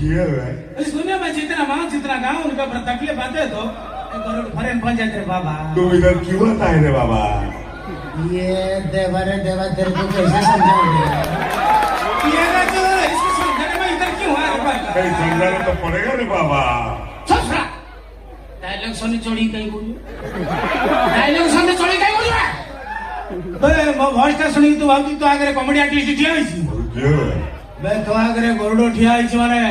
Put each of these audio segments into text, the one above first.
किए है इस दुनिया में जितना माँ जितना गाँव उनका तकलीफ आते तो फरेन बन जाते बाबा। तुम इधर क्यों आता है रे बाबा? ये देवा रे देवा तेरे को कैसे समझाऊंगे? ये ना जो इसको समझाने में इधर क्यों आ रहा है? कहीं समझाना तो पड़ेगा रे बाबा। ससुरा डायलॉग सुनी चोरी कहीं बोली डायलॉग सुनी चोरी कहीं बोली बे मो वॉइस टा सुनी तू आउती तो आगे कॉमेडी आर्टिस्ट ठिया आइছি क्यों है बे तो आगे गोरडो ठिया आइছি माने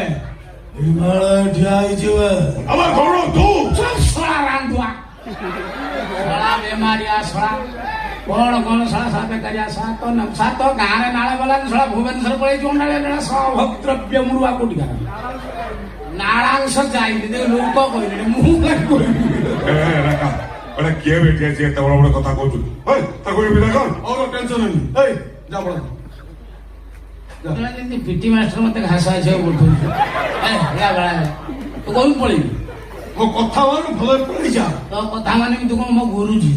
हिमालय ठिया आइছি बे अब कौन तू ससुरा रांधुआ सड़ा बेमारिया सड़ा कौन सड़ा सापे करिया सातो गारे नाळे वाला सड़ा भुवनेश्वर पळे जोंडाळे ना सौभद्रव्य मुरुआ कोटी का नाळांश जाईली दे लोक कइले मुह काट कइले ए रका अरे किए बैठे जे तवड़ा बड़ा कथा कहू ओए ताको बिदा कर और टेंशन नहीं ए जा बड़ा तोला जंती पीटी मास्टर मते घासा छे बोलथु ए या बड़ा तू कोन पळी मो कथा वाला भले पड़ी जा तो कथा माने तू कोन मो गुरुजी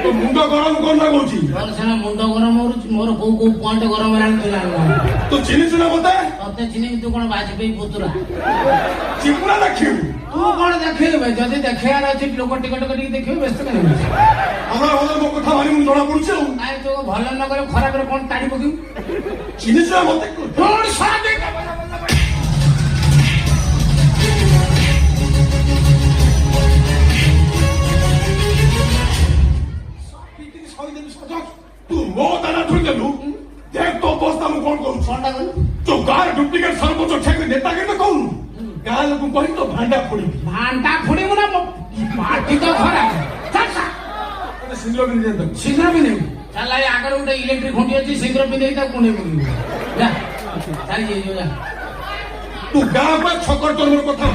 तो मुंडा गरम कोन ना कहूची तोर सेना मुंड गरम मोर को पॉइंट गरम हेलान तुला तो चिनी सुना बता तते चिनी तू कोन बाजपेयी पुतरा चिपना रखियो तू कोन देखिबे जदी देखियार अछि लोक टिकट करी देखिबे व्यस्त करे हमरा होला मो कथा मानी मु जणा पडुछ नाइ तो भल न करे खराब रे कोन ताड़ी पकिउ चिनी सुना मते कोन सादे का तू मो दाना ठुल देलु देख तो अवस्था मु कोन करू कोनटा करू तो गार डुप्लीकेट सर्वोच्च ठेक नेता के तो कहू गाँ लोक कहि तो भांडा फोड़ी भांटा फोड़िबु ना माटी तो खराब चाचा सिंगल भी दे शीघ्र भी नहीं चल आई आगे गोटे इलेक्ट्रिक खुंटी अच्छी शीघ्र भी नहीं कुंडे जा चल ये जा तू गाँ पर छकर तोर कथा